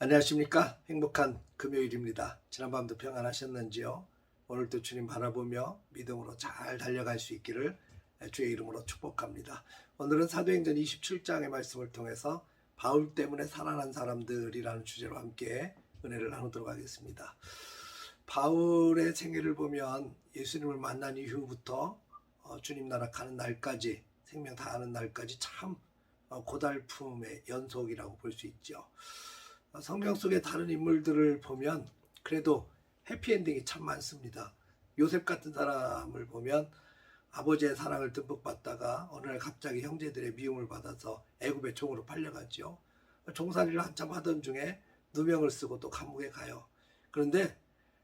안녕하십니까. 행복한 금요일입니다. 지난밤도 평안하셨는지요? 오늘도 주님 바라보며 믿음으로 잘 달려갈 수 있기를 주의 이름으로 축복합니다. 오늘은 사도행전 27장의 말씀을 통해서 바울 때문에 살아난 사람들이라는 주제로 함께 은혜를 나누도록 하겠습니다. 바울의 생애를 보면 예수님을 만난 이후부터 주님 나라 가는 날까지, 생명 다하는 날까지 참 고달픔의 연속이라고 볼 수 있죠. 성경 속의 다른 인물들을 보면 그래도 해피엔딩이 참 많습니다. 요셉 같은 사람을 보면 아버지의 사랑을 듬뿍 받다가 어느 날 갑자기 형제들의 미움을 받아서 애굽의 종으로 팔려갔죠. 종살이를 한참 하던 중에 누명을 쓰고 또 감옥에 가요. 그런데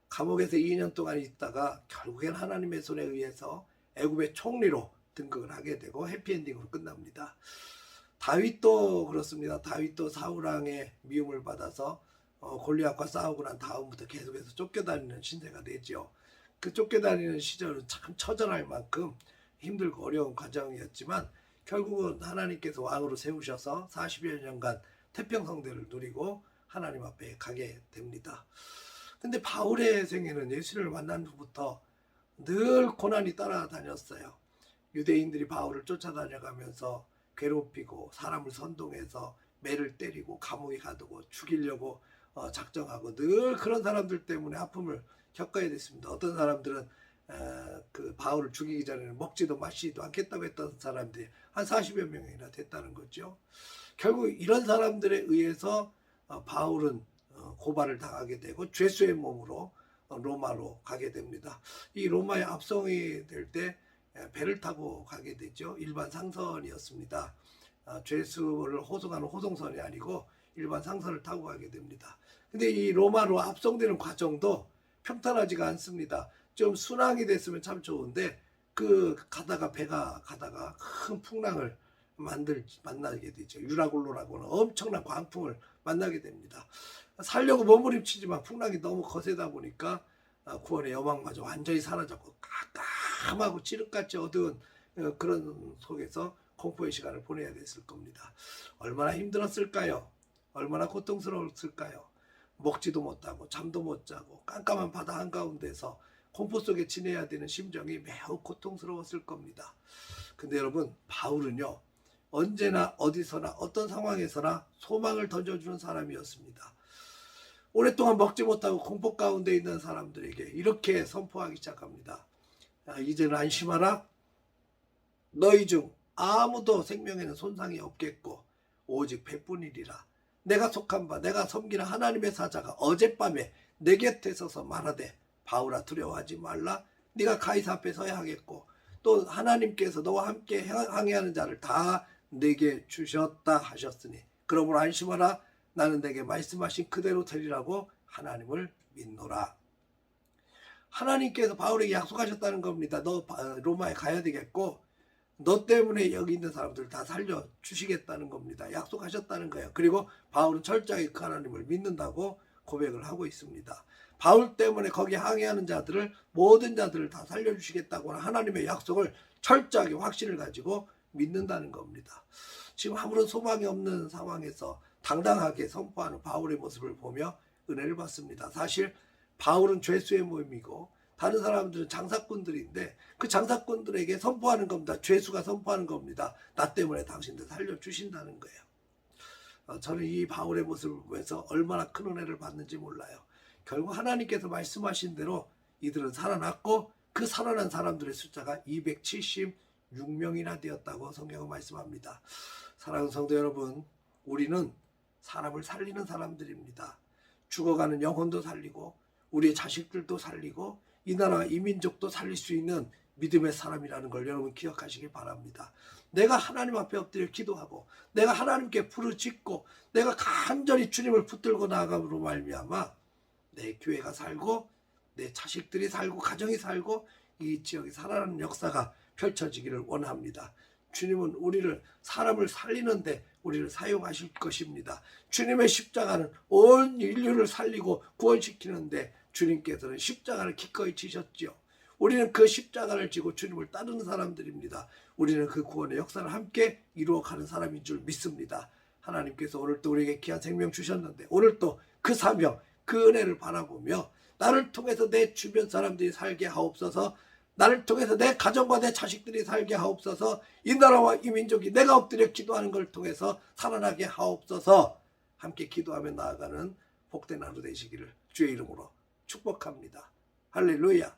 감옥에서 2년 동안 있다가 결국엔 하나님의 손에 의해서 애굽의 총리로 등극을 하게 되고 해피엔딩으로 끝납니다. 다윗도 그렇습니다. 다윗도 사울왕의 미움을 받아서 골리앗과 싸우고 난 다음부터 계속해서 쫓겨다니는 신세가 되죠. 그 쫓겨다니는 시절은 참 처절할 만큼 힘들고 어려운 과정이었지만 결국은 하나님께서 왕으로 세우셔서 40여 년간 태평성대를 누리고 하나님 앞에 가게 됩니다. 근데 바울의 생애는 예수를 만난 후부터 늘 고난이 따라다녔어요. 유대인들이 바울을 쫓아다녀가면서 괴롭히고 사람을 선동해서 매를 때리고 감옥에 가두고 죽이려고 작정하고 늘 그런 사람들 때문에 아픔을 겪어야 됐습니다. 어떤 사람들은 그 바울을 죽이기 전에는 먹지도 마시지도 않겠다고 했던 사람들이 한 40여 명이나 됐다는 거죠. 결국 이런 사람들에 의해서 바울은 고발을 당하게 되고 죄수의 몸으로 로마로 가게 됩니다. 이 로마의 압송이 될 때 배를 타고 가게 되죠. 일반 상선이었습니다. 죄수를 호송하는 호송선이 아니고 일반 상선을 타고 가게 됩니다. 근데 이 로마로 압송되는 과정도 평탄하지가 않습니다. 좀 순항이 됐으면 참 좋은데 배가 가다가 큰 풍랑을 만나게 되죠. 유라굴로라고는 엄청난 광풍을 만나게 됩니다. 살려고 몸부림치지만 풍랑이 너무 거세다 보니까 구원의 여망마저 완전히 사라졌고 깜깜하고 칠흑같이 어두운 그런 속에서 공포의 시간을 보내야 됐을 겁니다. 얼마나 힘들었을까요? 얼마나 고통스러웠을까요? 먹지도 못하고 잠도 못 자고 깜깜한 바다 한가운데서 공포 속에 지내야 되는 심정이 매우 고통스러웠을 겁니다. 근데 여러분, 바울은요, 언제나 어디서나 어떤 상황에서나 소망을 던져주는 사람이었습니다. 오랫동안 먹지 못하고 공포 가운데 있는 사람들에게 이렇게 선포하기 시작합니다. 이제는 안심하라. 너희 중 아무도 생명에는 손상이 없겠고 오직 배뿐이리라. 내가 속한 바 내가 섬기는 하나님의 사자가 어젯밤에 내 곁에 서서 말하되 바울아 두려워하지 말라. 네가 가이사 앞에 서야 하겠고 또 하나님께서 너와 함께 항해하는 자를 다 내게 주셨다 하셨으니 그러므로 안심하라. 나는 내게 말씀하신 그대로 되리라고 하나님을 믿노라. 하나님께서 바울에게 약속하셨다는 겁니다. 너 로마에 가야 되겠고 너 때문에 여기 있는 사람들 다 살려주시겠다는 겁니다. 약속하셨다는 거예요. 그리고 바울은 철저하게 그 하나님을 믿는다고 고백을 하고 있습니다. 바울 때문에 거기 항해하는 자들을 모든 자들을 다 살려주시겠다고 하나님의 약속을 철저하게 확신을 가지고 믿는다는 겁니다. 지금 아무런 소망이 없는 상황에서 당당하게 선포하는 바울의 모습을 보며 은혜를 받습니다. 사실 바울은 죄수의 몸이고 다른 사람들은 장사꾼들인데 그 장사꾼들에게 선포하는 겁니다. 죄수가 선포하는 겁니다. 나 때문에 당신들 살려주신다는 거예요. 저는 이 바울의 모습을 보면서 얼마나 큰 은혜를 받는지 몰라요. 결국 하나님께서 말씀하신 대로 이들은 살아났고 그 살아난 사람들의 숫자가 276명이나 되었다고 성경은 말씀합니다. 사랑하는 성도 여러분, 우리는 사람을 살리는 사람들입니다. 죽어가는 영혼도 살리고 우리의 자식들도 살리고 이 나라 이 민족도 살릴 수 있는 믿음의 사람이라는 걸 여러분 기억하시기 바랍니다. 내가 하나님 앞에 엎드려 기도하고 내가 하나님께 부르짖고 내가 간절히 주님을 붙들고 나아감으로 말미암아 내 교회가 살고 내 자식들이 살고 가정이 살고 이 지역이 살아나는 역사가 펼쳐지기를 원합니다. 주님은 우리를 사람을 살리는데 우리를 사용하실 것입니다. 주님의 십자가는 온 인류를 살리고 구원시키는데 주님께서는 십자가를 기꺼이 지셨죠. 우리는 그 십자가를 지고 주님을 따르는 사람들입니다. 우리는 그 구원의 역사를 함께 이루어가는 사람인 줄 믿습니다. 하나님께서 오늘 또 우리에게 귀한 생명 주셨는데 오늘 또 그 사명, 그 은혜를 바라보며 나를 통해서 내 주변 사람들이 살게 하옵소서, 나를 통해서 내 가정과 내 자식들이 살게 하옵소서, 이 나라와 이 민족이 내가 엎드려 기도하는 걸 통해서 살아나게 하옵소서, 함께 기도하며 나아가는 복된 하루 되시기를 주의 이름으로 축복합니다. 할렐루야.